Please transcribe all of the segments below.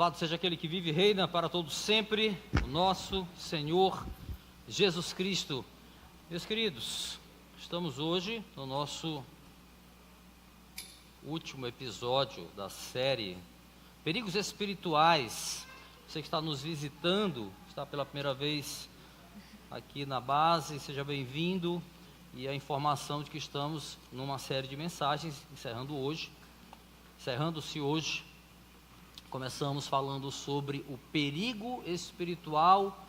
Louvado seja aquele que vive e reina para todos sempre, o nosso Senhor Jesus Cristo. Meus queridos, estamos hoje no nosso último episódio da série Perigos Espirituais. Você que está nos visitando, está pela primeira vez aqui na base, seja bem-vindo. E a informação de que estamos numa série de mensagens, encerrando-se hoje. Começamos falando sobre o perigo espiritual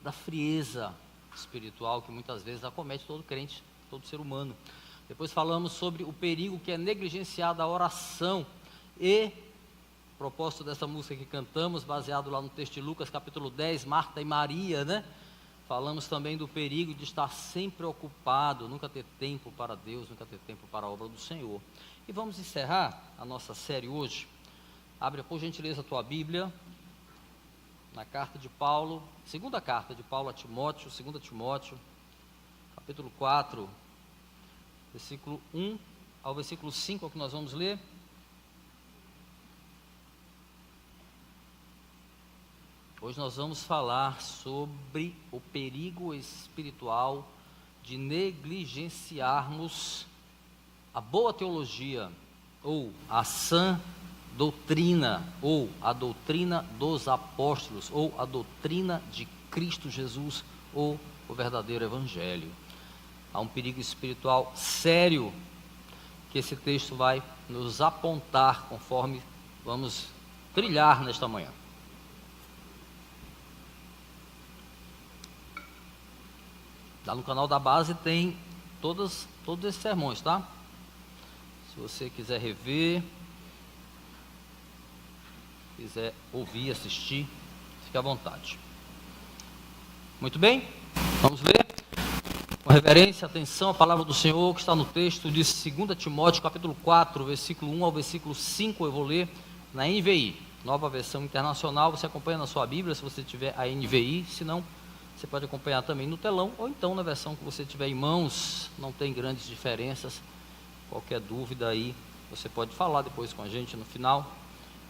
da frieza espiritual que muitas vezes acomete todo crente, todo ser humano. Depois falamos sobre o perigo que é negligenciar a oração e o propósito dessa música que cantamos, baseado lá no texto de Lucas capítulo 10, Marta e Maria, né? Falamos também do perigo de estar sempre ocupado, nunca ter tempo para Deus, nunca ter tempo para a obra do Senhor. E vamos encerrar a nossa série hoje. Abre, por gentileza, a tua Bíblia, na carta de Paulo, segunda carta de Paulo a Timóteo, 2 Timóteo, capítulo 4, versículo 1 ao versículo 5, é o que nós vamos ler. Hoje nós vamos falar sobre o perigo espiritual de negligenciarmos a boa teologia, ou a sã doutrina, ou a doutrina dos apóstolos, ou a doutrina de Cristo Jesus, ou o verdadeiro evangelho. Há um perigo espiritual sério que esse texto vai nos apontar conforme vamos trilhar nesta manhã. Lá no canal da base tem todos esses sermões, tá? Se você quiser rever, quiser ouvir, assistir, fique à vontade. Muito bem, vamos ler com reverência, atenção, a palavra do Senhor que está no texto de 2 Timóteo, capítulo 4, versículo 1 ao versículo 5, eu vou ler na NVI, nova versão internacional. Você acompanha na sua Bíblia, se você tiver a NVI, se não, você pode acompanhar também no telão, ou então na versão que você tiver em mãos, não tem grandes diferenças. Qualquer dúvida aí, você pode falar depois com a gente no final,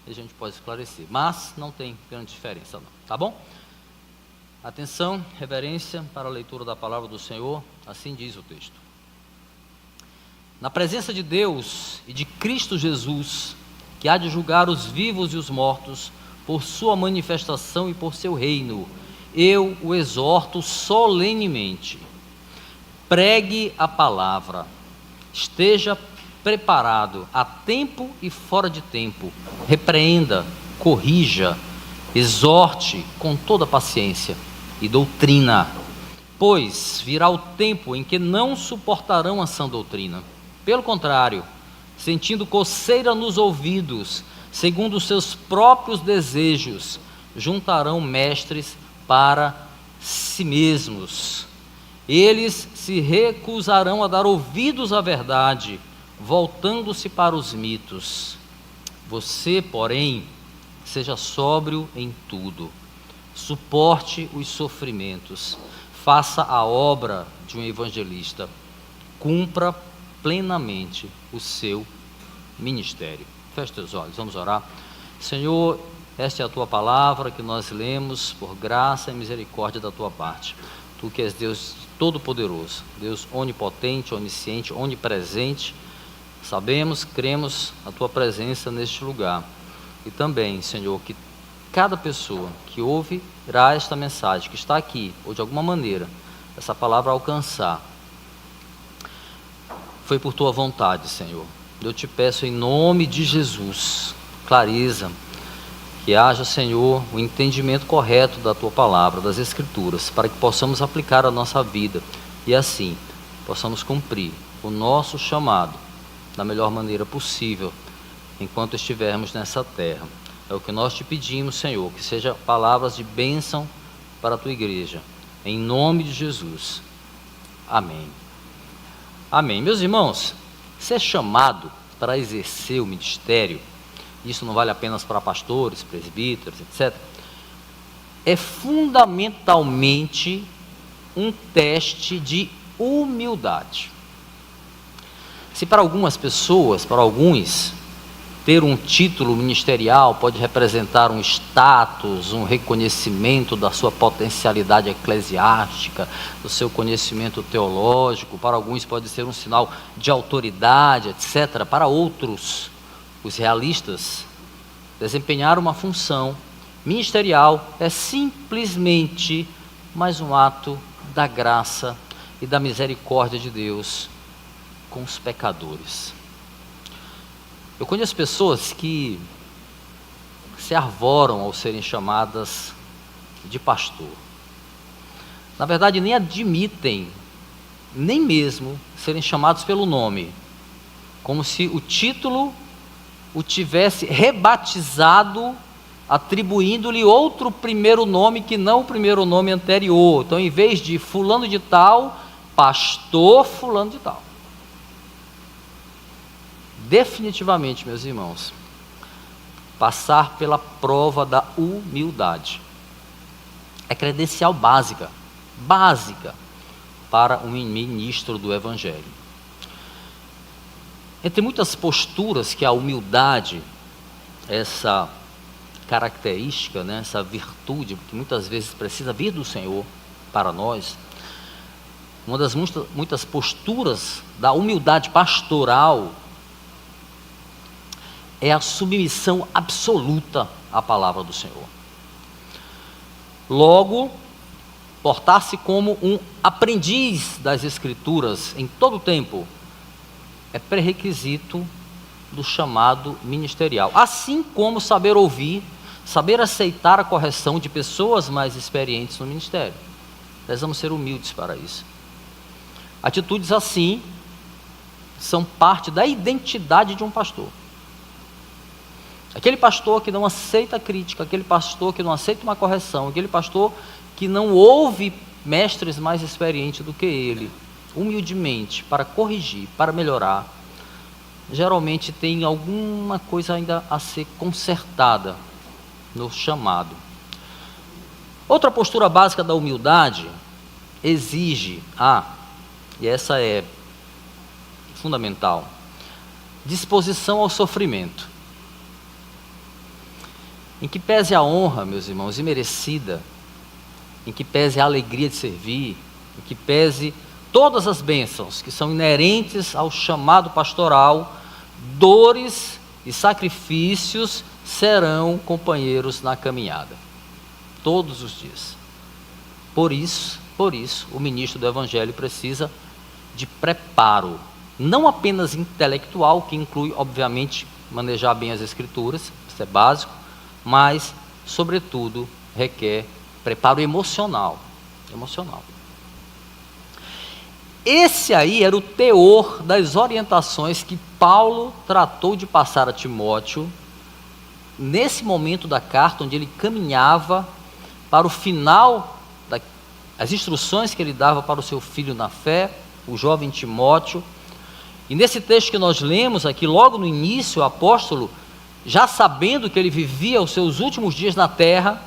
e a gente pode esclarecer, mas não tem grande diferença não, tá bom? Atenção, reverência para a leitura da palavra do Senhor, assim diz o texto. Na presença de Deus e de Cristo Jesus, que há de julgar os vivos e os mortos, por sua manifestação e por seu reino, eu o exorto solenemente, pregue a palavra, esteja preparado a tempo e fora de tempo, repreenda, corrija, exorte com toda paciência e doutrina, pois virá o tempo em que não suportarão a sã doutrina, pelo contrário, sentindo coceira nos ouvidos, segundo os seus próprios desejos, juntarão mestres para si mesmos. Eles se recusarão a dar ouvidos à verdade, voltando-se para os mitos. Você, porém, seja sóbrio em tudo, suporte os sofrimentos, faça a obra de um evangelista, cumpra plenamente o seu ministério. Feche teus olhos, vamos orar. Senhor, esta é a tua palavra que nós lemos por graça e misericórdia da tua parte. Tu que és Deus Todo-Poderoso, Deus onipotente, onisciente, onipresente, sabemos, cremos a tua presença neste lugar. E também, Senhor, que cada pessoa que ouvirá esta mensagem, que está aqui, ou de alguma maneira, essa palavra alcançar, foi por tua vontade, Senhor. Eu te peço em nome de Jesus, clareza, que haja, Senhor, o entendimento correto da tua palavra, das Escrituras, para que possamos aplicar a nossa vida e assim possamos cumprir o nosso chamado da melhor maneira possível enquanto estivermos nessa terra. É o que nós te pedimos, Senhor, que seja palavras de bênção para a tua igreja, em nome de Jesus. Amém. Amém. Meus irmãos, ser chamado para exercer o ministério, isso não vale apenas para pastores, presbíteros, etc., é fundamentalmente um teste de humildade. Se para algumas pessoas, para alguns, ter um título ministerial pode representar um status, um reconhecimento da sua potencialidade eclesiástica, do seu conhecimento teológico. Para alguns pode ser um sinal de autoridade, etc. Para outros, os realistas, desempenhar uma função ministerial é simplesmente mais um ato da graça e da misericórdia de Deus com os pecadores. Eu conheço pessoas que se arvoram ao serem chamadas de pastor. Na verdade, nem admitem, nem mesmo serem chamados pelo nome, como se o título o tivesse rebatizado, atribuindo-lhe outro primeiro nome que não o primeiro nome anterior. Então, em vez de fulano de tal, pastor fulano de tal. Definitivamente, meus irmãos, passar pela prova da humildade é credencial básica para um ministro do Evangelho. Entre muitas posturas que a humildade, essa característica, né, essa virtude, que muitas vezes precisa vir do Senhor para nós, uma das muitas posturas da humildade pastoral é a submissão absoluta à palavra do Senhor. Logo, portar-se como um aprendiz das Escrituras em todo o tempo é pré-requisito do chamado ministerial. Assim como saber ouvir, saber aceitar a correção de pessoas mais experientes no ministério. Precisamos ser humildes para isso. Atitudes assim são parte da identidade de um pastor. Aquele pastor que não aceita a crítica, aquele pastor que não aceita uma correção, aquele pastor que não ouve mestres mais experientes do que ele, humildemente, para corrigir, para melhorar, geralmente tem alguma coisa ainda a ser consertada no chamado. Outra postura básica da humildade exige e essa é fundamental, disposição ao sofrimento. Em que pese a honra, meus irmãos, imerecida, em que pese a alegria de servir, em que pese todas as bênçãos que são inerentes ao chamado pastoral, dores e sacrifícios serão companheiros na caminhada, todos os dias. Por isso, o ministro do Evangelho precisa de preparo, não apenas intelectual, que inclui, obviamente, manejar bem as Escrituras, isso é básico, mas, sobretudo, requer preparo emocional. Esse aí era o teor das orientações que Paulo tratou de passar a Timóteo, nesse momento da carta, onde ele caminhava para o final, as instruções que ele dava para o seu filho na fé, o jovem Timóteo. E nesse texto que nós lemos aqui, logo no início, o apóstolo, já sabendo que ele vivia os seus últimos dias na terra,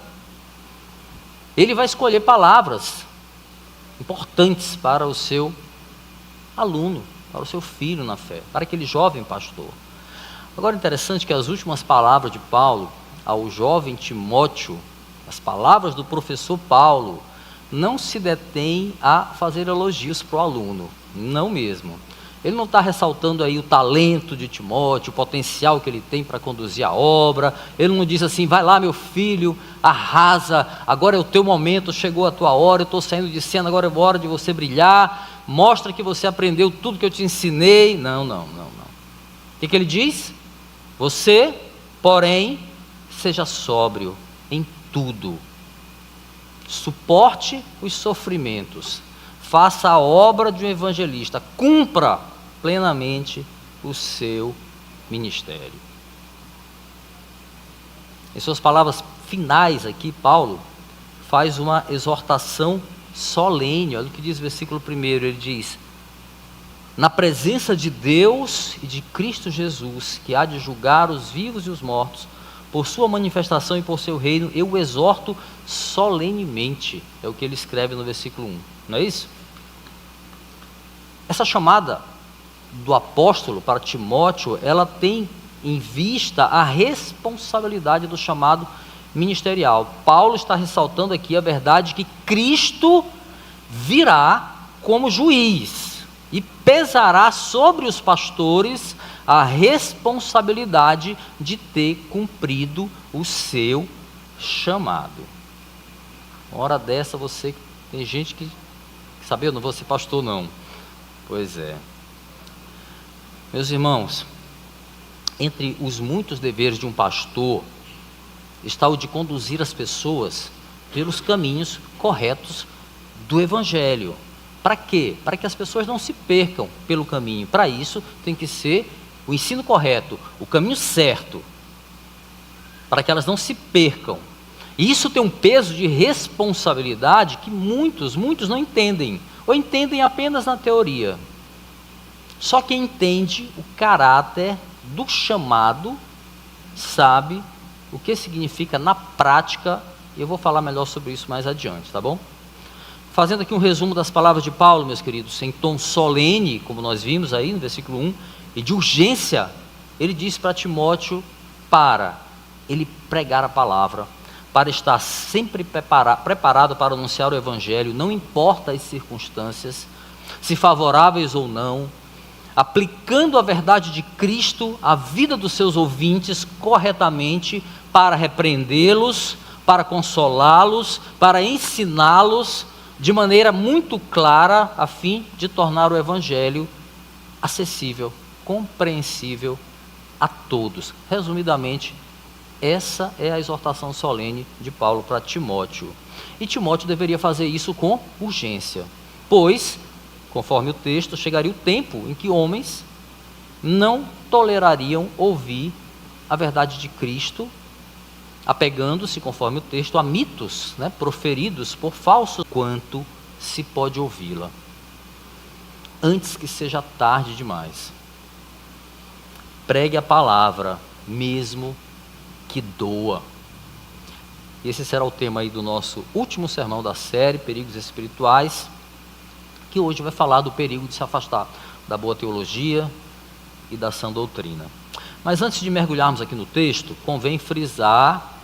ele vai escolher palavras importantes para o seu aluno, para o seu filho na fé, para aquele jovem pastor. Agora, interessante que as últimas palavras de Paulo ao jovem Timóteo, as palavras do professor Paulo, não se detêm a fazer elogios para o aluno, não mesmo. Ele não está ressaltando aí o talento de Timóteo, o potencial que ele tem para conduzir a obra. Ele não diz assim, vai lá meu filho, arrasa, agora é o teu momento, chegou a tua hora, eu estou saindo de cena, agora é hora de você brilhar, mostra que você aprendeu tudo que eu te ensinei. Não. O que ele diz? Você, porém, seja sóbrio em tudo. Suporte os sofrimentos. Faça a obra de um evangelista. Cumpra plenamente o seu ministério. Em suas palavras finais aqui, Paulo faz uma exortação solene. Olha o que diz o versículo 1. Ele diz: na presença de Deus e de Cristo Jesus, que há de julgar os vivos e os mortos, por sua manifestação e por seu reino, eu o exorto solenemente. É o que ele escreve no versículo 1. Não é isso? Essa chamada do apóstolo para Timóteo, ela tem em vista a responsabilidade do chamado ministerial. Paulo está ressaltando aqui a verdade que Cristo virá como juiz e pesará sobre os pastores a responsabilidade de ter cumprido o seu chamado. Uma hora dessa você, tem gente que sabe, eu não vou ser pastor não. Pois é. Meus irmãos, entre os muitos deveres de um pastor está o de conduzir as pessoas pelos caminhos corretos do Evangelho. Para quê? Para que as pessoas não se percam pelo caminho. Para isso tem que ser o ensino correto, o caminho certo, para que elas não se percam. E isso tem um peso de responsabilidade que muitos não entendem, ou entendem apenas na teoria. Só quem entende o caráter do chamado sabe o que significa na prática. Eu vou falar melhor sobre isso mais adiante, tá bom? Fazendo aqui um resumo das palavras de Paulo, meus queridos, em tom solene, como nós vimos aí no versículo 1, e de urgência, ele diz para Timóteo para ele pregar a palavra, para estar sempre preparado para anunciar o Evangelho, não importa as circunstâncias, se favoráveis ou não, aplicando a verdade de Cristo à vida dos seus ouvintes corretamente, para repreendê-los, para consolá-los, para ensiná-los de maneira muito clara, a fim de tornar o Evangelho acessível, compreensível a todos. Resumidamente, essa é a exortação solene de Paulo para Timóteo. E Timóteo deveria fazer isso com urgência, pois, conforme o texto, chegaria o tempo em que homens não tolerariam ouvir a verdade de Cristo, apegando-se, conforme o texto, a mitos, proferidos por falsos, quanto se pode ouvi-la, antes que seja tarde demais. Pregue a palavra, mesmo que doa. Esse será o tema aí do nosso último sermão da série, Perigos Espirituais, que hoje vai falar do perigo de se afastar da boa teologia e da sã doutrina. Mas antes de mergulharmos aqui no texto, convém frisar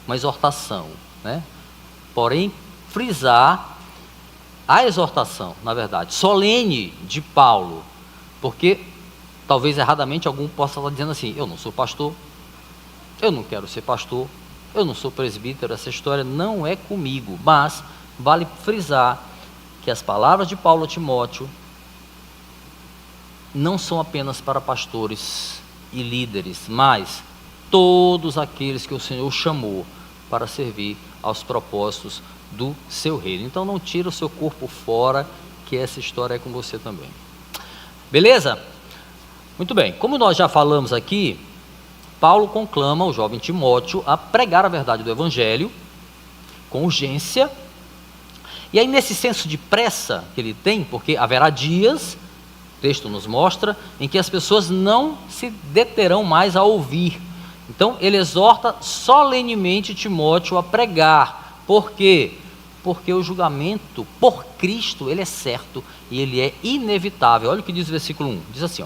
uma exortação, Porém, frisar a exortação, na verdade, solene de Paulo, porque talvez erradamente algum possa estar dizendo assim: eu não sou pastor, eu não quero ser pastor, eu não sou presbítero, essa história não é comigo. Mas vale frisar que as palavras de Paulo a Timóteo não são apenas para pastores e líderes, mas todos aqueles que o Senhor chamou para servir aos propósitos do seu reino. Então não tira o seu corpo fora, que essa história é com você também. Beleza? Muito bem, como nós já falamos aqui, Paulo conclama o jovem Timóteo a pregar a verdade do Evangelho com urgência. E aí, nesse senso de pressa que ele tem, porque haverá dias, o texto nos mostra, em que as pessoas não se deterão mais a ouvir. Então ele exorta solenemente Timóteo a pregar. Por quê? Porque o julgamento por Cristo, ele é certo e ele é inevitável. Olha o que diz o versículo 1, diz assim,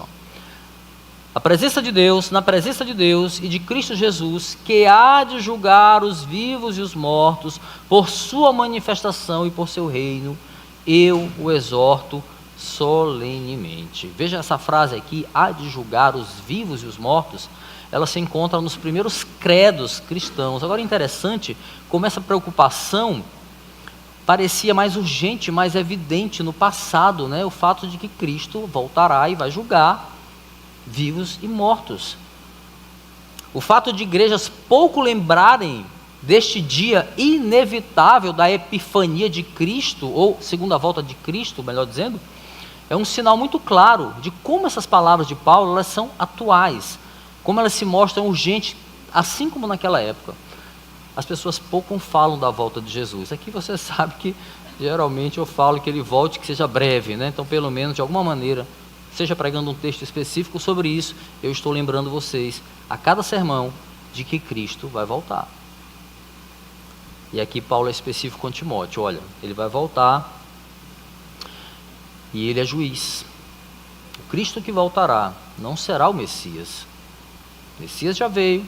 na presença de Deus e de Cristo Jesus, que há de julgar os vivos e os mortos por sua manifestação e por seu reino, eu o exorto solenemente. Veja essa frase aqui, há de julgar os vivos e os mortos. Ela se encontra nos primeiros credos cristãos. Agora, interessante como essa preocupação parecia mais urgente, mais evidente no passado, o fato de que Cristo voltará e vai julgar vivos e mortos. O fato de igrejas pouco lembrarem deste dia inevitável da epifania de Cristo, ou segunda volta de Cristo, melhor dizendo, é um sinal muito claro de como essas palavras de Paulo, elas são atuais, como elas se mostram urgentes, assim como naquela época. As pessoas pouco falam da volta de Jesus. Aqui você sabe que geralmente eu falo que ele volte, que seja breve, Então pelo menos de alguma maneira, seja pregando um texto específico sobre isso, eu estou lembrando vocês a cada sermão de que Cristo vai voltar. E aqui Paulo é específico com Timóteo, olha, ele vai voltar e ele é juiz. O Cristo que voltará não será o Messias. O Messias já veio,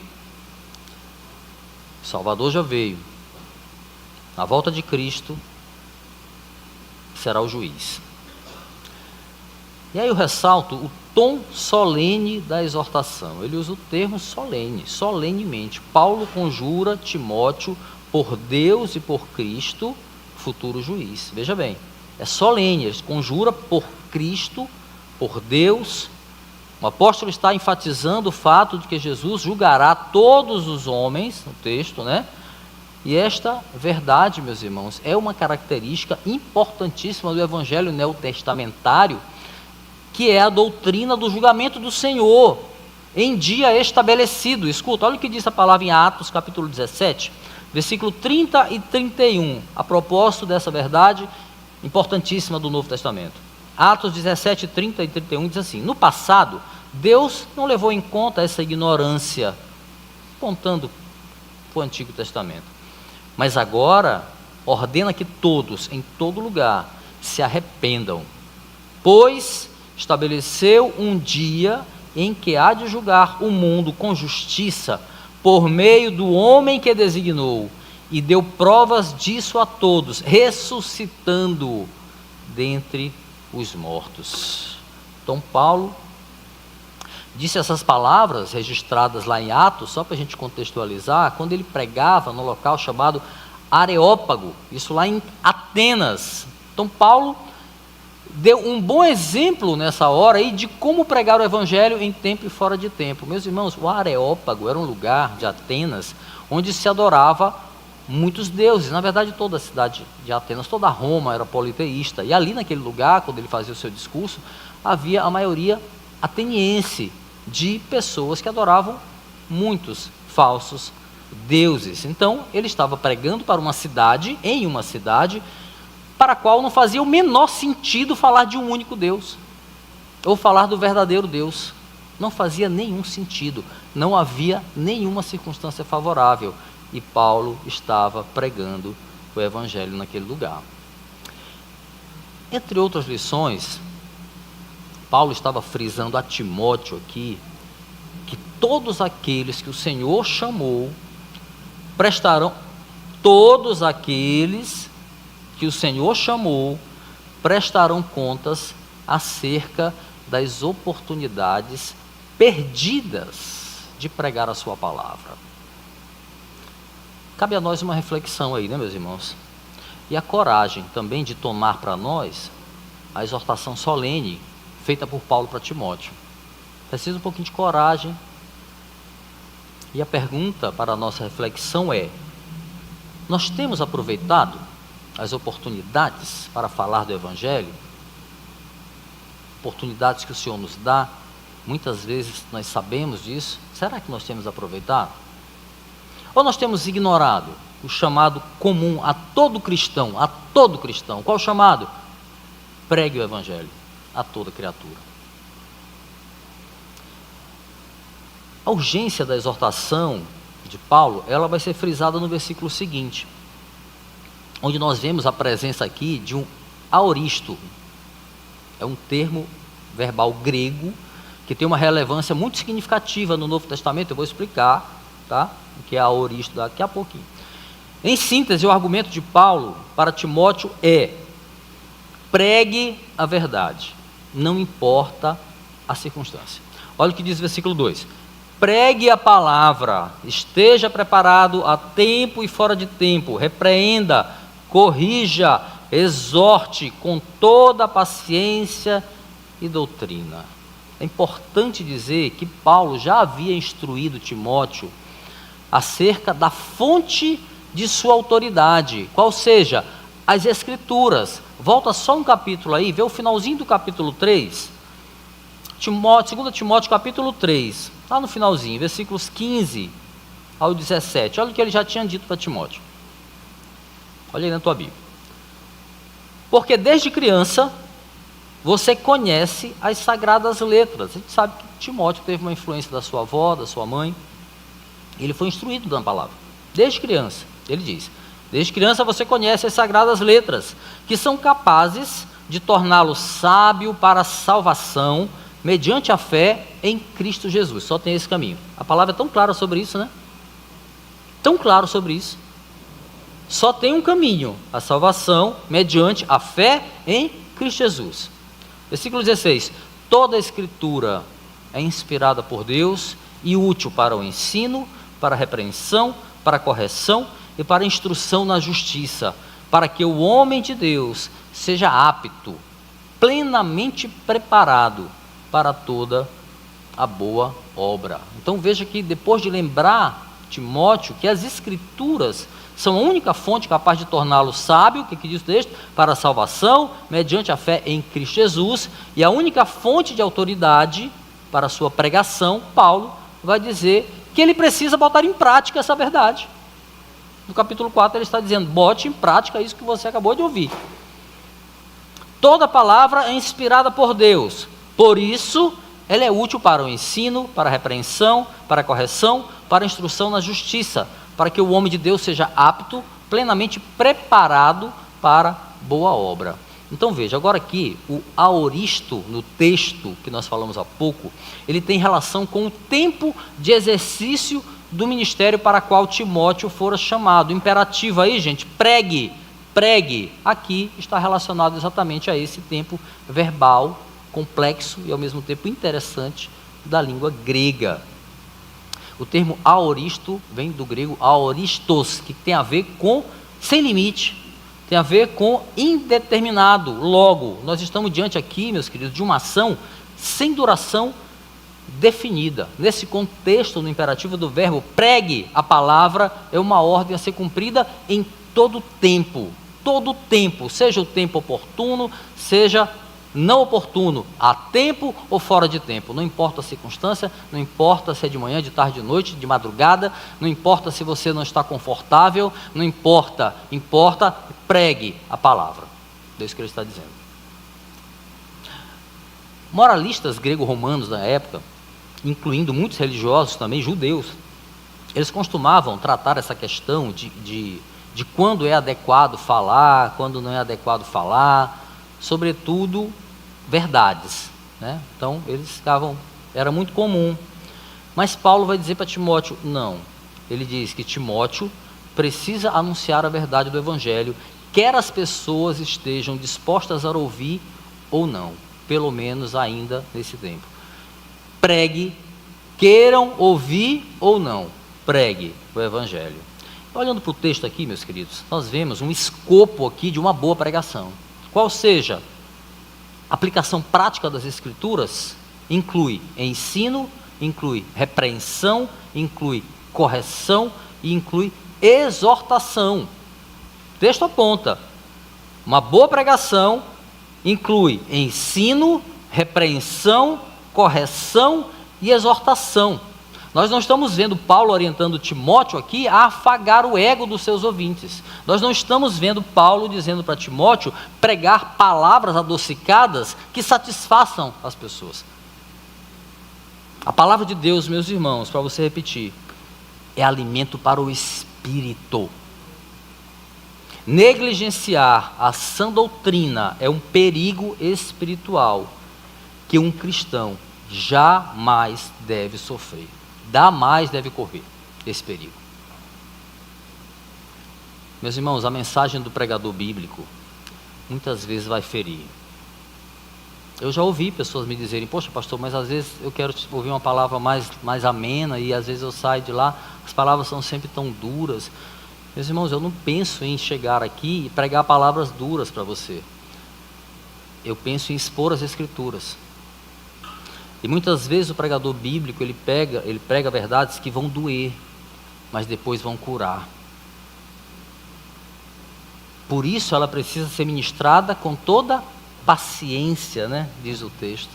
o Salvador já veio. Na volta de Cristo será o juiz. E aí eu ressalto o tom solene da exortação. Ele usa o termo solene, solenemente. Paulo conjura Timóteo por Deus e por Cristo, futuro juiz. Veja bem, é solene, ele conjura por Cristo, por Deus. O apóstolo está enfatizando o fato de que Jesus julgará todos os homens, no texto, né? E esta verdade, meus irmãos, é uma característica importantíssima do evangelho neotestamentário, que é a doutrina do julgamento do Senhor, em dia estabelecido. Escuta, olha o que diz a palavra em Atos, capítulo 17, versículo 30 e 31, a propósito dessa verdade importantíssima do Novo Testamento. Atos 17, 30 e 31 diz assim: no passado, Deus não levou em conta essa ignorância, apontando para o Antigo Testamento, mas agora ordena que todos, em todo lugar, se arrependam, pois estabeleceu um dia em que há de julgar o mundo com justiça, por meio do homem que designou, e deu provas disso a todos, ressuscitando dentre os mortos. Então Paulo disse essas palavras registradas lá em Atos, só para a gente contextualizar, quando ele pregava no local chamado Areópago, isso lá em Atenas. Então Paulo deu um bom exemplo nessa hora aí de como pregar o evangelho em tempo e fora de tempo. Meus irmãos, o Areópago era um lugar de Atenas onde se adorava muitos deuses. Na verdade, toda a cidade de Atenas, toda Roma era politeísta, e ali naquele lugar, quando ele fazia o seu discurso, havia a maioria ateniense, de pessoas que adoravam muitos falsos deuses. Então ele estava pregando para uma cidade, em uma cidade para a qual não fazia o menor sentido falar de um único Deus, ou falar do verdadeiro Deus. Não fazia nenhum sentido, não havia nenhuma circunstância favorável, e Paulo estava pregando o evangelho naquele lugar. Entre outras lições, Paulo estava frisando a Timóteo aqui, que todos aqueles que o Senhor chamou, todos aqueles que o Senhor chamou, prestarão contas acerca das oportunidades perdidas de pregar a sua palavra. Cabe a nós uma reflexão aí, né, meus irmãos? E a coragem também de tomar para nós a exortação solene feita por Paulo para Timóteo. Precisa um pouquinho de coragem. E a pergunta para a nossa reflexão é: nós temos aproveitado as oportunidades para falar do evangelho? Oportunidades que o Senhor nos dá, muitas vezes nós sabemos disso. Será que nós temos aproveitado? Ou nós temos ignorado o chamado comum a todo cristão, a todo cristão? Qual o chamado? Pregue o evangelho a toda criatura. A urgência da exortação de Paulo, ela vai ser frisada no versículo seguinte, onde nós vemos a presença aqui de um aoristo. É um termo verbal grego que tem uma relevância muito significativa no Novo Testamento. Eu vou explicar, tá? O que é aoristo daqui a pouquinho. Em síntese, o argumento de Paulo para Timóteo é: pregue a verdade, não importa a circunstância. Olha o que diz o versículo 2: pregue a palavra, esteja preparado a tempo e fora de tempo, repreenda, corrija, exorte com toda a paciência e doutrina. É importante dizer que Paulo já havia instruído Timóteo acerca da fonte de sua autoridade, qual seja, as Escrituras. Volta só um capítulo aí, vê o finalzinho do capítulo 3, 2 Timóteo capítulo 3, lá no finalzinho, versículos 15 ao 17, olha o que ele já tinha dito para Timóteo. Olha aí na tua Bíblia. Porque desde criança você conhece as sagradas letras. A gente sabe que Timóteo teve uma influência da sua avó, da sua mãe. Ele foi instruído na palavra, desde criança. Ele diz: desde criança você conhece as sagradas letras, que são capazes de torná-lo sábio para a salvação mediante a fé em Cristo Jesus. Só tem esse caminho. A palavra é tão clara sobre isso, né? Tão claro sobre isso. Só tem um caminho, a salvação mediante a fé em Cristo Jesus. Versículo 16: toda a escritura é inspirada por Deus e útil para o ensino, para a repreensão, para a correção e para a instrução na justiça, para que o homem de Deus seja apto, plenamente preparado para toda a boa obra. Então veja que depois de lembrar Timóteo que as escrituras são a única fonte capaz de torná-lo sábio, o que diz o texto? Para a salvação, mediante a fé em Cristo Jesus, e a única fonte de autoridade para a sua pregação, Paulo vai dizer que ele precisa botar em prática essa verdade. No capítulo 4 ele está dizendo, bote em prática isso que você acabou de ouvir. Toda palavra é inspirada por Deus, por isso ela é útil para o ensino, para a repreensão, para a correção, para a instrução na justiça, para que o homem de Deus seja apto, plenamente preparado para boa obra. Então veja, agora aqui, o aoristo, no texto que nós falamos há pouco, ele tem relação com o tempo de exercício do ministério para qual Timóteo fora chamado. Imperativo aí, gente, pregue, pregue. Aqui está relacionado exatamente a esse tempo verbal, complexo e ao mesmo tempo interessante da língua grega. O termo aoristo vem do grego aoristos, que tem a ver com sem limite, tem a ver com indeterminado. Logo, nós estamos diante aqui, meus queridos, de uma ação sem duração definida. Nesse contexto, no imperativo do verbo, pregue a palavra, é uma ordem a ser cumprida em todo tempo, seja o tempo oportuno, seja não oportuno, a tempo ou fora de tempo, não importa a circunstância, não importa se é de manhã, de tarde, de noite, de madrugada, não importa se você não está confortável, não importa, pregue a palavra. É isso que ele está dizendo. Moralistas grego-romanos da época, incluindo muitos religiosos também, judeus, eles costumavam tratar essa questão de quando é adequado falar, quando não é adequado falar, sobretudo verdades, né? Então era muito comum, mas Paulo vai dizer para Timóteo, não, ele diz que Timóteo precisa anunciar a verdade do evangelho, quer as pessoas estejam dispostas a ouvir ou não, pelo menos ainda nesse tempo. Pregue, queiram ouvir ou não, pregue o evangelho. Olhando para o texto aqui, meus queridos, nós vemos um escopo aqui de uma boa pregação, qual seja a aplicação prática das escrituras, inclui ensino, inclui repreensão, inclui correção e inclui exortação. O texto aponta, uma boa pregação inclui ensino, repreensão, correção e exortação. Nós não estamos vendo Paulo orientando Timóteo aqui a afagar o ego dos seus ouvintes. Nós não estamos vendo Paulo dizendo para Timóteo pregar palavras adocicadas que satisfaçam as pessoas. A palavra de Deus, meus irmãos, para você repetir, é alimento para o espírito. Negligenciar a sã doutrina é um perigo espiritual que um cristão jamais deve sofrer. Jamais deve correr esse perigo. Meus irmãos, a mensagem do pregador bíblico muitas vezes vai ferir. Eu já ouvi pessoas me dizerem, poxa pastor, mas às vezes eu quero ouvir uma palavra mais amena e às vezes eu saio de lá, as palavras são sempre tão duras. Meus irmãos, eu não penso em chegar aqui e pregar palavras duras para você. Eu penso em expor as escrituras. E muitas vezes o pregador bíblico, ele prega verdades que vão doer, mas depois vão curar. Por isso ela precisa ser ministrada com toda paciência, né? Diz o texto.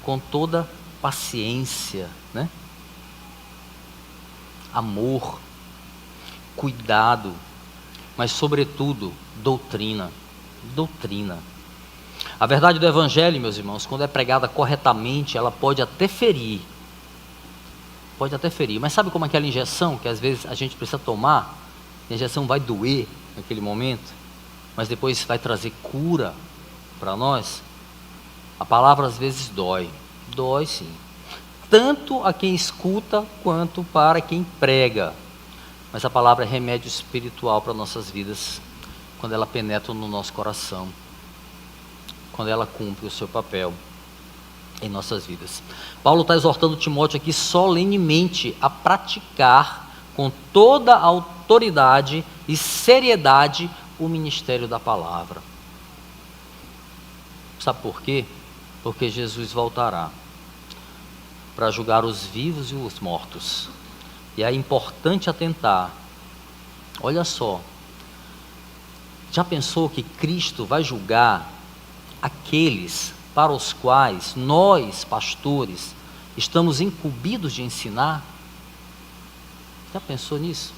Com toda paciência, né? Amor, cuidado, mas sobretudo doutrina. Doutrina. A verdade do evangelho, meus irmãos, quando é pregada corretamente, ela pode até ferir. Pode até ferir. Mas sabe como aquela injeção que às vezes a gente precisa tomar? A injeção vai doer naquele momento, mas depois vai trazer cura para nós? A palavra às vezes dói. Dói sim. Tanto a quem escuta quanto para quem prega. Mas a palavra é remédio espiritual para nossas vidas, quando ela penetra no nosso coração, quando ela cumpre o seu papel em nossas vidas. Paulo está exortando Timóteo aqui solenemente a praticar com toda a autoridade e seriedade o ministério da palavra. Sabe por quê? Porque Jesus voltará para julgar os vivos e os mortos. E é importante atentar. Olha só. Já pensou que Cristo vai julgar aqueles para os quais nós, pastores, estamos incumbidos de ensinar? Já pensou nisso?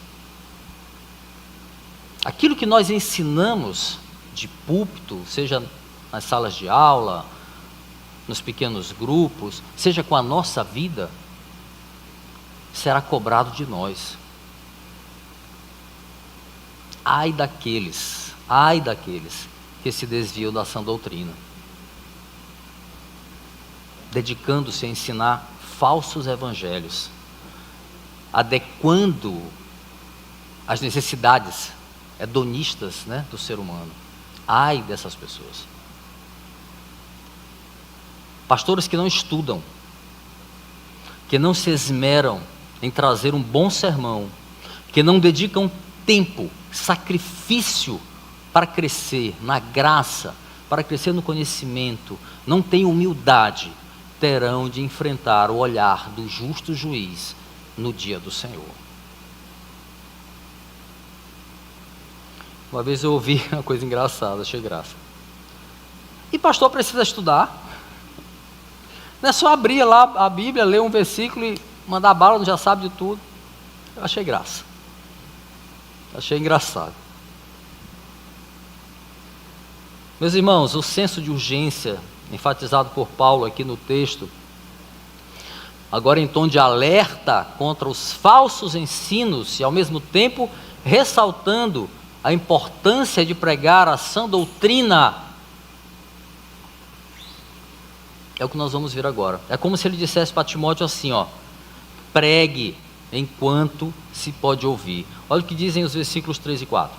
Aquilo que nós ensinamos de púlpito, seja nas salas de aula, nos pequenos grupos, seja com a nossa vida, será cobrado de nós. Ai daqueles que se desviam da sã doutrina, dedicando-se a ensinar falsos evangelhos, adequando as necessidades hedonistas, do ser humano. Ai dessas pessoas. Pastores que não estudam, que não se esmeram em trazer um bom sermão, que não dedicam tempo, sacrifício para crescer na graça, para crescer no conhecimento, não têm humildade, terão de enfrentar o olhar do justo juiz no dia do Senhor. Uma vez eu ouvi uma coisa engraçada, achei graça. E pastor precisa estudar? Não é só abrir lá a Bíblia, ler um versículo e mandar bala, não já sabe de tudo. Eu achei graça. Achei engraçado. Meus irmãos, o senso de urgência, enfatizado por Paulo aqui no texto, agora em tom de alerta contra os falsos ensinos e ao mesmo tempo ressaltando a importância de pregar a sã doutrina, é o que nós vamos ver agora. É como se ele dissesse para Timóteo assim, pregue enquanto se pode ouvir. Olha o que dizem os versículos 3 e 4.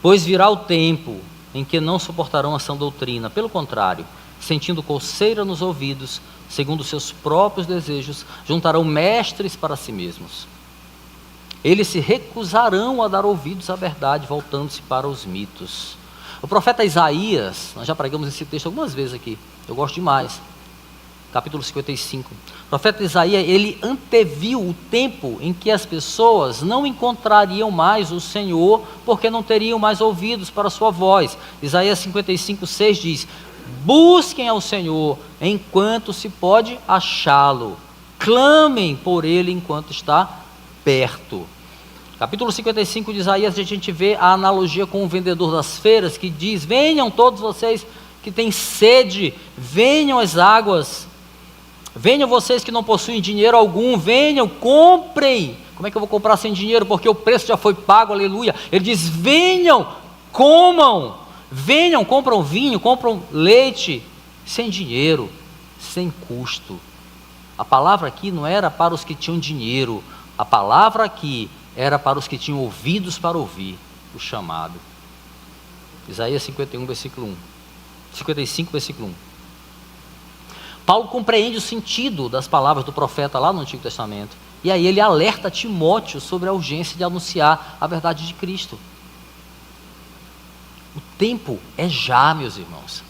Pois virá o tempo em que não suportarão a sã doutrina, pelo contrário, sentindo coceira nos ouvidos, segundo seus próprios desejos, juntarão mestres para si mesmos. Eles se recusarão a dar ouvidos à verdade, voltando-se para os mitos. O profeta Isaías, nós já pregamos esse texto algumas vezes aqui, eu gosto demais, capítulo 55. O profeta Isaías, ele anteviu o tempo em que as pessoas não encontrariam mais o Senhor, porque não teriam mais ouvidos para a sua voz. Isaías 55, 6 diz: busquem ao Senhor enquanto se pode achá-lo, clamem por ele enquanto está perto. Capítulo 55 de Isaías, a gente vê a analogia com o vendedor das feiras, que diz: venham todos vocês que têm sede, venham às águas, venham vocês que não possuem dinheiro algum, venham, comprem. Como é que eu vou comprar sem dinheiro? Porque o preço já foi pago, aleluia. Ele diz: venham, comam, venham, compram vinho, compram leite, sem dinheiro, sem custo. A palavra aqui não era para os que tinham dinheiro, a palavra aqui era para os que tinham ouvidos para ouvir o chamado. Isaías 51, versículo 1. 55, versículo 1. Paulo compreende o sentido das palavras do profeta lá no Antigo Testamento. E aí ele alerta Timóteo sobre a urgência de anunciar a verdade de Cristo. O tempo é já, meus irmãos.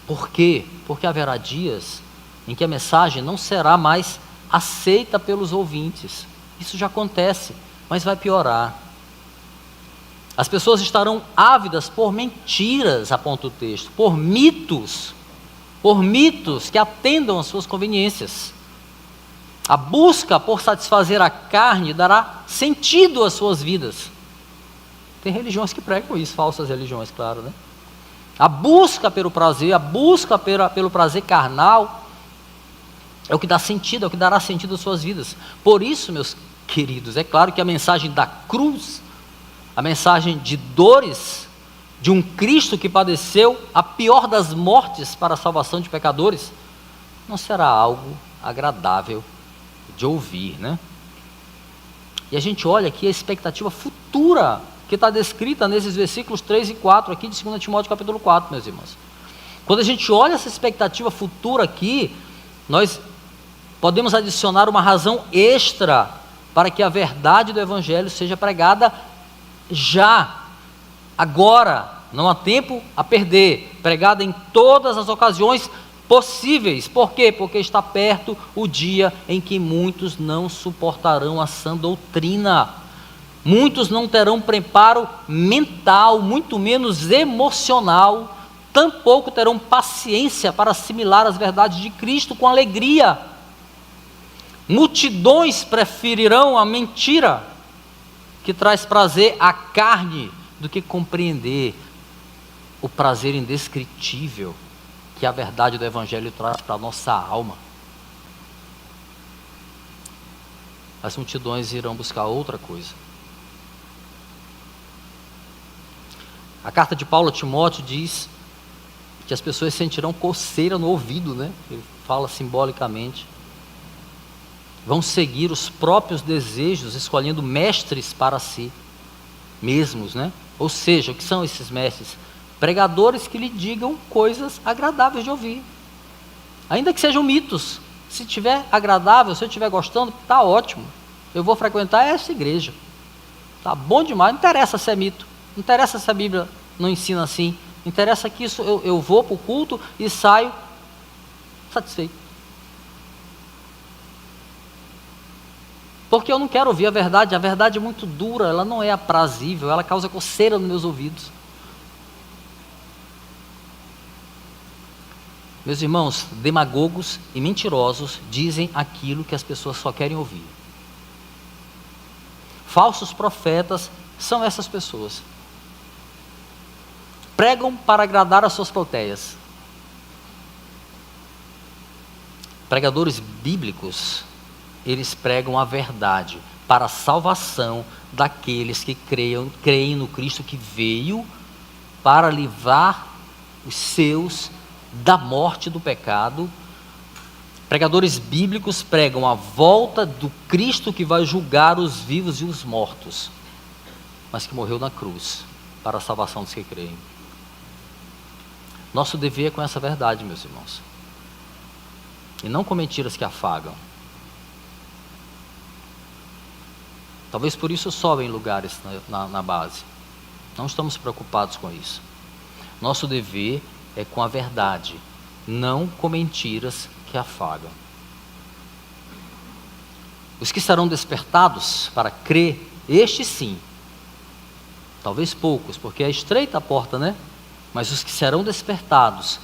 Por quê? Porque haverá dias em que a mensagem não será mais aceita pelos ouvintes. Isso já acontece, mas vai piorar. As pessoas estarão ávidas por mentiras, aponta o texto, por mitos que atendam às suas conveniências. A busca por satisfazer a carne dará sentido às suas vidas. Tem religiões que pregam isso, falsas religiões, claro, né? A busca pelo prazer, a busca pelo prazer carnal é o que dá sentido, é o que dará sentido às suas vidas. Por isso, meus queridos, é claro que a mensagem da cruz, a mensagem de dores, de um Cristo que padeceu a pior das mortes para a salvação de pecadores, não será algo agradável de ouvir, né? E a gente olha aqui a expectativa futura que está descrita nesses versículos 3 e 4 aqui de 2 Timóteo capítulo 4, meus irmãos. Quando a gente olha essa expectativa futura aqui, nós podemos adicionar uma razão extra para que a verdade do Evangelho seja pregada já, agora, não há tempo a perder, pregada em todas as ocasiões possíveis. Por quê? Porque está perto o dia em que muitos não suportarão a sã doutrina, muitos não terão preparo mental, muito menos emocional, tampouco terão paciência para assimilar as verdades de Cristo com alegria. Multidões preferirão a mentira, que traz prazer à carne, do que compreender o prazer indescritível que a verdade do Evangelho traz para a nossa alma. As multidões irão buscar outra coisa. A carta de Paulo a Timóteo diz que as pessoas sentirão coceira no ouvido, né? Ele fala simbolicamente. Vão seguir os próprios desejos, escolhendo mestres para si mesmos, né? Ou seja, o que são esses mestres? Pregadores que lhe digam coisas agradáveis de ouvir, ainda que sejam mitos. Se tiver agradável, se eu estiver gostando, tá ótimo, eu vou frequentar essa igreja, tá bom demais. Não interessa se é mito, não interessa se a Bíblia não ensina assim, interessa que isso eu vou para o culto e saio satisfeito, porque eu não quero ouvir a verdade é muito dura, ela não é aprazível, ela causa coceira nos meus ouvidos. Meus irmãos, demagogos e mentirosos dizem aquilo que as pessoas só querem ouvir. Falsos profetas são essas pessoas. Pregam para agradar as suas plateias. Pregadores bíblicos, eles pregam a verdade para a salvação daqueles que creem no Cristo que veio para livrar os seus da morte do pecado. Pregadores bíblicos pregam a volta do Cristo que vai julgar os vivos e os mortos, mas que morreu na cruz para a salvação dos que creem. Nosso dever é com essa verdade, meus irmãos, e não com mentiras que afagam. Talvez por isso sobem lugares na base. Não estamos preocupados com isso. Nosso dever é com a verdade, não com mentiras que afagam. Os que serão despertados para crer, estes sim, talvez poucos, porque é estreita a porta, né? Mas os que serão despertados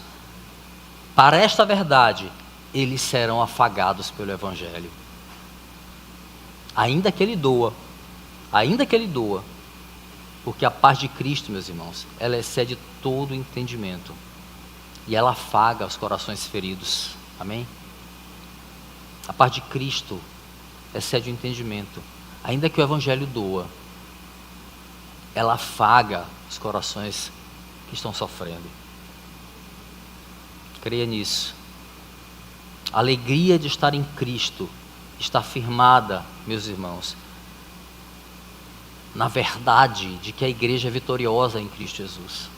para esta verdade, eles serão afagados pelo Evangelho. Ainda que ele doa, porque a paz de Cristo, meus irmãos, ela excede todo o entendimento. E ela afaga os corações feridos. Amém? A paz de Cristo excede o entendimento. Ainda que o Evangelho doa, ela afaga os corações que estão sofrendo. Creia nisso. A alegria de estar em Cristo está firmada, meus irmãos, na verdade de que a igreja é vitoriosa em Cristo Jesus,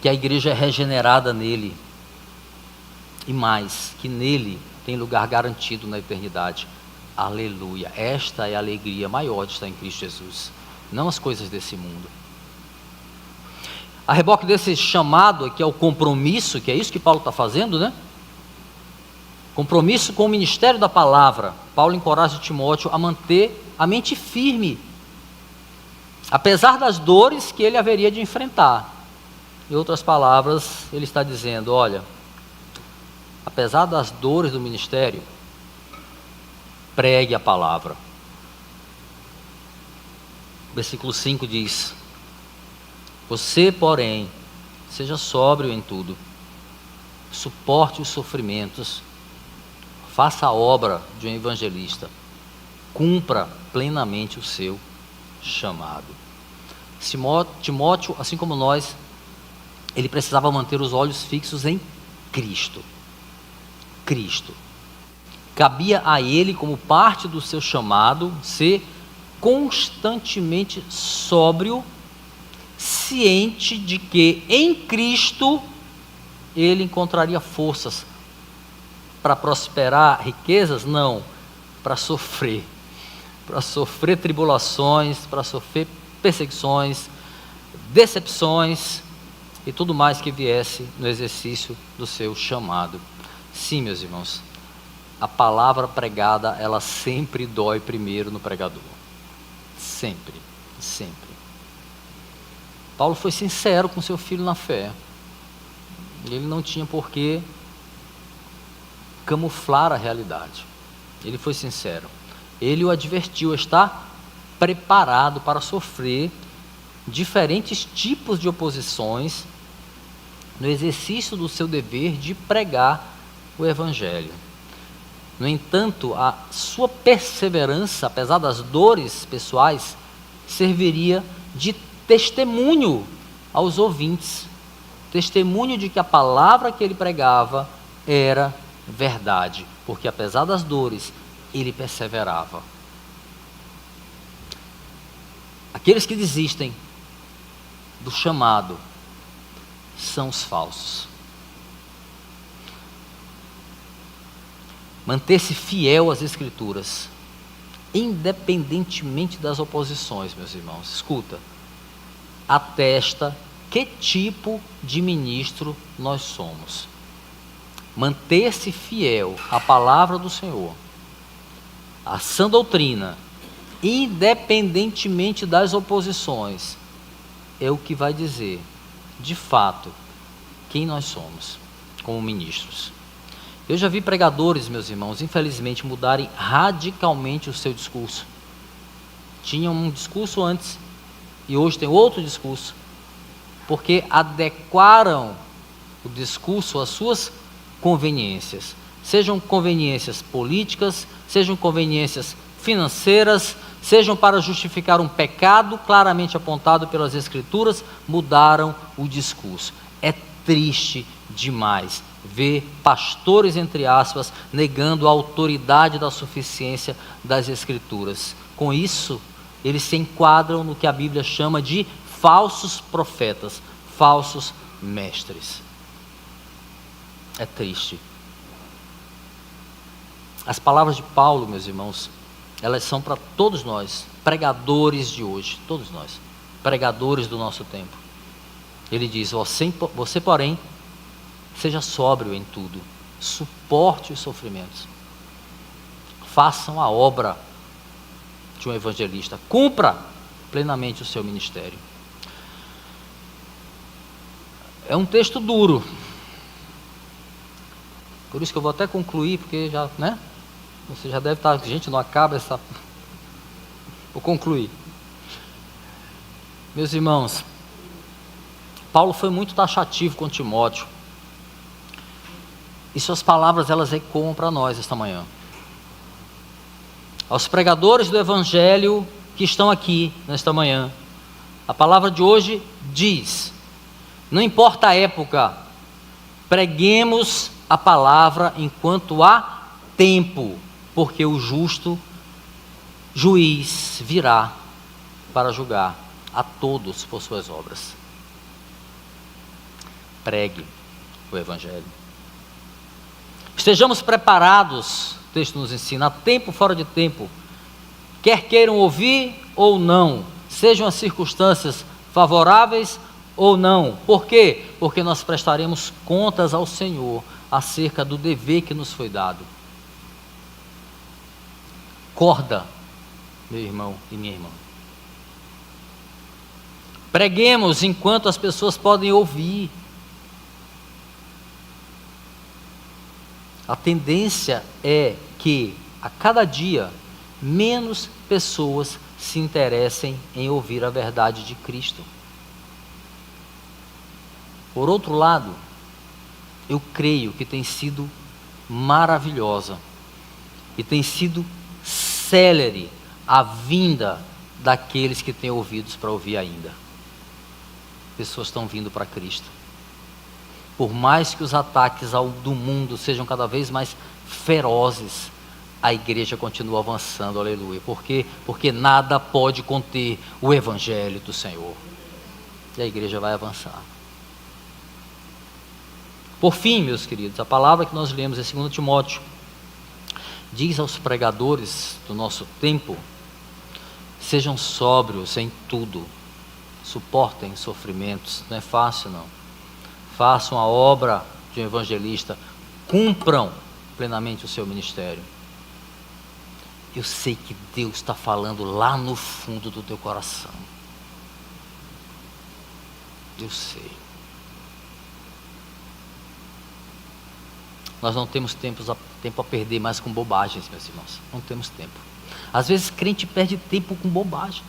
que a igreja é regenerada nele, e mais, que nele tem lugar garantido na eternidade. Aleluia! Esta é a alegria maior de estar em Cristo Jesus, não as coisas desse mundo. A reboque desse chamado aqui ao compromisso, que é isso que Paulo está fazendo, né? Compromisso com o ministério da palavra. Paulo encoraja Timóteo a manter a mente firme, apesar das dores que ele haveria de enfrentar. Em outras palavras, ele está dizendo: olha, apesar das dores do ministério, pregue a palavra. Versículo 5 diz: você, porém, seja sóbrio em tudo, suporte os sofrimentos, faça a obra de um evangelista, cumpra plenamente o seu chamado. Timóteo, assim como nós, ele precisava manter os olhos fixos em Cristo. Cristo. Cabia a ele, como parte do seu chamado, ser constantemente sóbrio, ciente de que em Cristo ele encontraria forças para prosperar riquezas? Não, para sofrer tribulações, para sofrer perseguições, decepções e tudo mais que viesse no exercício do seu chamado. Sim, meus irmãos, a palavra pregada, ela sempre dói primeiro no pregador. Sempre, sempre. Paulo foi sincero com seu filho na fé. Ele não tinha por que camuflar a realidade. Ele foi sincero. Ele o advertiu a estar preparado para sofrer diferentes tipos de oposições no exercício do seu dever de pregar o Evangelho. No entanto, a sua perseverança, apesar das dores pessoais, serviria de testemunho aos ouvintes, testemunho de que a palavra que ele pregava era verdade, porque apesar das dores, ele perseverava. Aqueles que desistem do chamado são os falsos. Manter-se fiel às Escrituras, independentemente das oposições, meus irmãos, escuta, atesta que tipo de ministro nós somos. Manter-se fiel à palavra do Senhor, à sã doutrina, independentemente das oposições, é o que vai dizer, de fato, quem nós somos como ministros. Eu já vi pregadores, meus irmãos, infelizmente, mudarem radicalmente o seu discurso. Tinham um discurso antes e hoje tem outro discurso, porque adequaram o discurso às suas conveniências, sejam conveniências políticas, sejam conveniências financeiras, sejam para justificar um pecado claramente apontado pelas Escrituras, mudaram o discurso. É triste demais ver pastores, entre aspas, negando a autoridade da suficiência das Escrituras. Com isso, eles se enquadram no que a Bíblia chama de falsos profetas, falsos mestres. É triste. As palavras de Paulo, meus irmãos, elas são para todos nós, pregadores de hoje, todos nós, pregadores do nosso tempo. Ele diz: você porém, seja sóbrio em tudo, suporte os sofrimentos, façam a obra de um evangelista, cumpra plenamente o seu ministério. É um texto duro, por isso que eu vou até concluir, porque já, né? Você já deve estar, gente, não acaba essa... Vou concluir. Meus irmãos, Paulo foi muito taxativo com Timóteo. E suas palavras, elas ecoam para nós esta manhã. Aos pregadores do Evangelho que estão aqui nesta manhã, a palavra de hoje diz: não importa a época, preguemos a palavra enquanto há tempo, porque o justo juiz virá para julgar a todos por suas obras. Pregue o Evangelho. Estejamos preparados, o texto nos ensina, a tempo, fora de tempo, quer queiram ouvir ou não, sejam as circunstâncias favoráveis ou não. Por quê? Porque nós prestaremos contas ao Senhor acerca do dever que nos foi dado. Acorda, meu irmão e minha irmã. Preguemos enquanto as pessoas podem ouvir. A tendência é que, a cada dia, menos pessoas se interessem em ouvir a verdade de Cristo. Por outro lado, eu creio que tem sido maravilhosa e tem sido célere a vinda daqueles que têm ouvidos para ouvir ainda. pessoas estão vindo para Cristo. Por mais que os ataques do mundo sejam cada vez mais ferozes, a igreja continua avançando, aleluia. Por quê? Porque nada pode conter o evangelho do Senhor. E a igreja vai avançar. Por fim, meus queridos, a palavra que nós lemos em 2 Timóteo diz aos pregadores do nosso tempo: sejam sóbrios em tudo, suportem sofrimentos. Não é fácil, não. Façam a obra de um evangelista, cumpram plenamente o seu ministério. Eu sei que Deus está falando lá no fundo do teu coração. Eu sei. Nós não temos tempo a perder mais com bobagens, meus irmãos. Não temos tempo. Às vezes crente perde tempo com bobagem.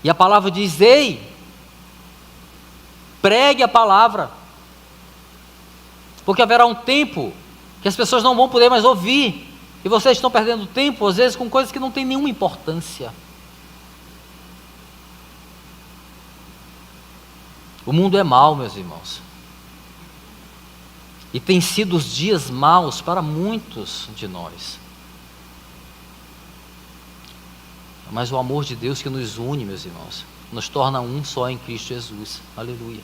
E a palavra diz: ei, pregue a palavra. Porque haverá um tempo que as pessoas não vão poder mais ouvir. E vocês estão perdendo tempo, às vezes, com coisas que não têm nenhuma importância. O mundo é mau, meus irmãos. E tem sido os dias maus para muitos de nós. Mas o amor de Deus que nos une, meus irmãos, nos torna um só em Cristo Jesus. Aleluia.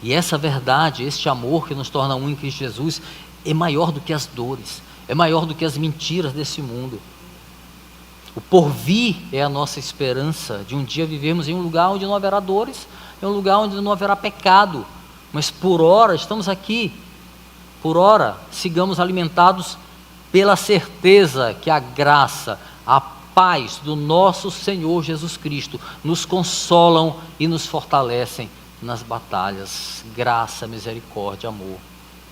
E essa verdade, este amor que nos torna um em Cristo Jesus, é maior do que as dores, é maior do que as mentiras desse mundo. O porvir é a nossa esperança de um dia vivermos em um lugar onde não haverá dores, em um lugar onde não haverá pecado. Mas por ora estamos aqui, por ora sigamos alimentados pela certeza que a graça, a paz do nosso Senhor Jesus Cristo nos consolam e nos fortalecem nas batalhas. Graça, misericórdia, amor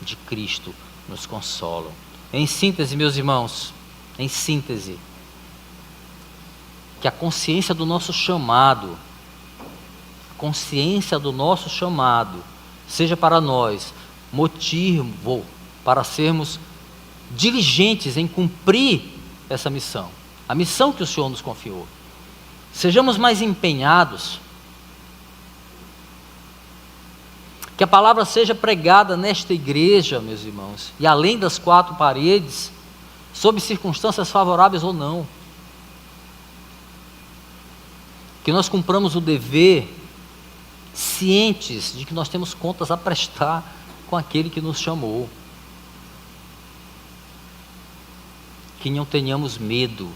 de Cristo nos consolam. Em síntese, meus irmãos, em síntese, que a consciência do nosso chamado, seja para nós motivo para sermos diligentes em cumprir essa missão, a missão que o Senhor nos confiou. Sejamos mais empenhados, que a palavra seja pregada nesta igreja, meus irmãos, e além das 4 paredes, sob circunstâncias favoráveis ou não. Que nós cumpramos o dever, cientes de que nós temos contas a prestar com aquele que nos chamou. Que não tenhamos medo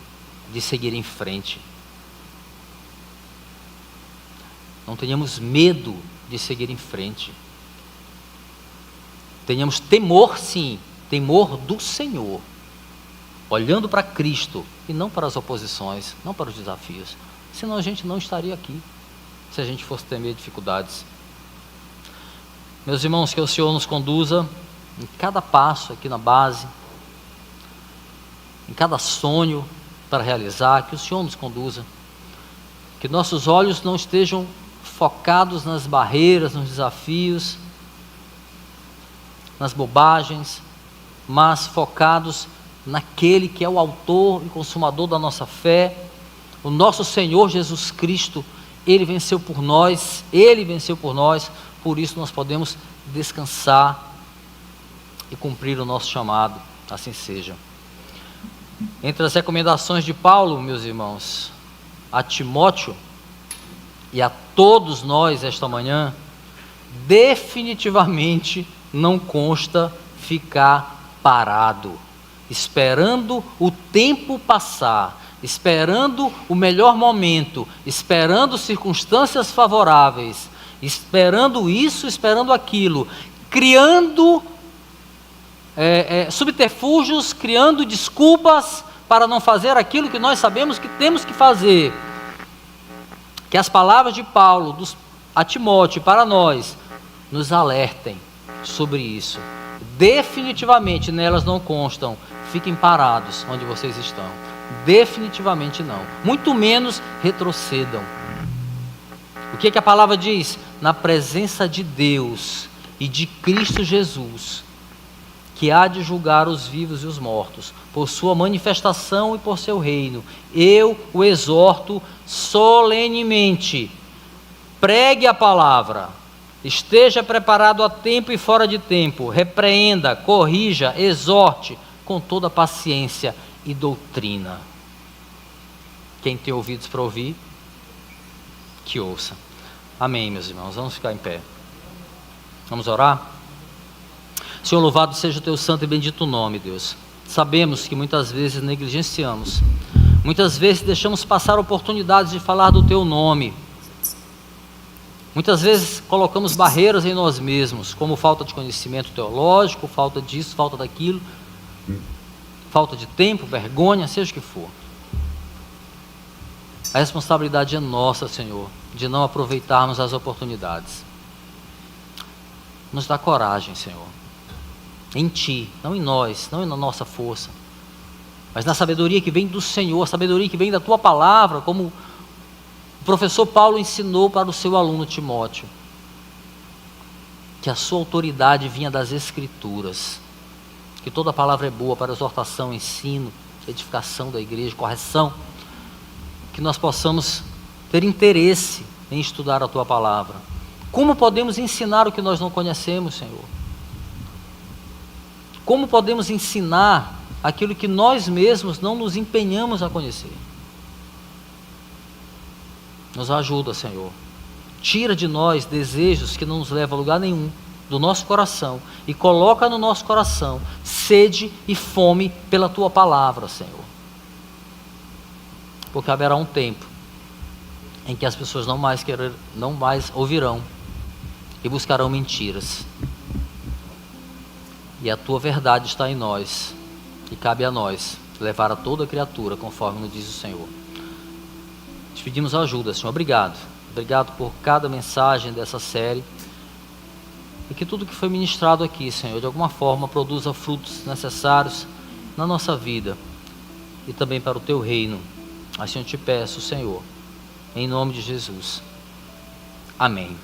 de seguir em frente. Não tenhamos medo de seguir em frente. Tenhamos temor, sim, temor do Senhor, olhando para Cristo e não para as oposições, não para os desafios. Senão a gente não estaria aqui, se a gente fosse temer dificuldades. Meus irmãos, que o Senhor nos conduza em cada passo aqui na base, em cada sonho para realizar, que o Senhor nos conduza, que nossos olhos não estejam focados nas barreiras, nos desafios, nas bobagens, mas focados naquele que é o autor e consumador da nossa fé, o nosso Senhor Jesus Cristo. Ele venceu por nós, por isso nós podemos descansar e cumprir o nosso chamado, assim seja. Entre as recomendações de Paulo, meus irmãos, a Timóteo e a todos nós esta manhã, definitivamente não consta ficar parado, esperando o tempo passar, esperando o melhor momento, esperando circunstâncias favoráveis, esperando isso, esperando aquilo, criando subterfúgios, criando desculpas para não fazer aquilo que nós sabemos que temos que fazer. Que as palavras de Paulo a Timóteo para nós nos alertem sobre isso. Definitivamente nelas não constam, fiquem parados onde vocês estão. Definitivamente não. Muito menos retrocedam. O que a palavra diz? Na presença de Deus e de Cristo Jesus, que há de julgar os vivos e os mortos, por sua manifestação e por seu reino. Eu o exorto solenemente. Pregue a palavra, esteja preparado a tempo e fora de tempo, repreenda, corrija, exorte, com toda paciência e doutrina. Quem tem ouvidos para ouvir, que ouça. Amém, meus irmãos. Vamos ficar em pé. Vamos orar? Senhor, louvado seja o teu santo e bendito nome, Deus. Sabemos que muitas vezes negligenciamos, muitas vezes deixamos passar oportunidades de falar do teu nome. Muitas vezes colocamos barreiras em nós mesmos, como falta de conhecimento teológico, falta disso, falta daquilo, falta de tempo, vergonha, seja o que for. A responsabilidade é nossa, Senhor, de não aproveitarmos as oportunidades. Nos dá coragem, Senhor, em Ti, não em nós, não na nossa força, mas na sabedoria que vem do Senhor, a sabedoria que vem da Tua palavra, como o professor Paulo ensinou para o seu aluno Timóteo, que a sua autoridade vinha das Escrituras, que toda a palavra é boa para exortação, ensino, edificação da igreja, correção, que nós possamos ter interesse em estudar a Tua palavra. Como podemos ensinar o que nós não conhecemos, Senhor? Como podemos ensinar aquilo que nós mesmos não nos empenhamos a conhecer? Nos ajuda, Senhor. Tira de nós desejos que não nos levam a lugar nenhum do nosso coração e coloca no nosso coração sede e fome pela Tua palavra, Senhor. Porque haverá um tempo em que as pessoas não mais ouvirão e buscarão mentiras. E a Tua verdade está em nós, e cabe a nós levar a toda criatura, conforme nos diz o Senhor. Te pedimos ajuda, Senhor. Obrigado. Obrigado por cada mensagem dessa série. E que tudo que foi ministrado aqui, Senhor, de alguma forma produza frutos necessários na nossa vida e também para o Teu reino. Assim eu te peço, Senhor, em nome de Jesus. Amém.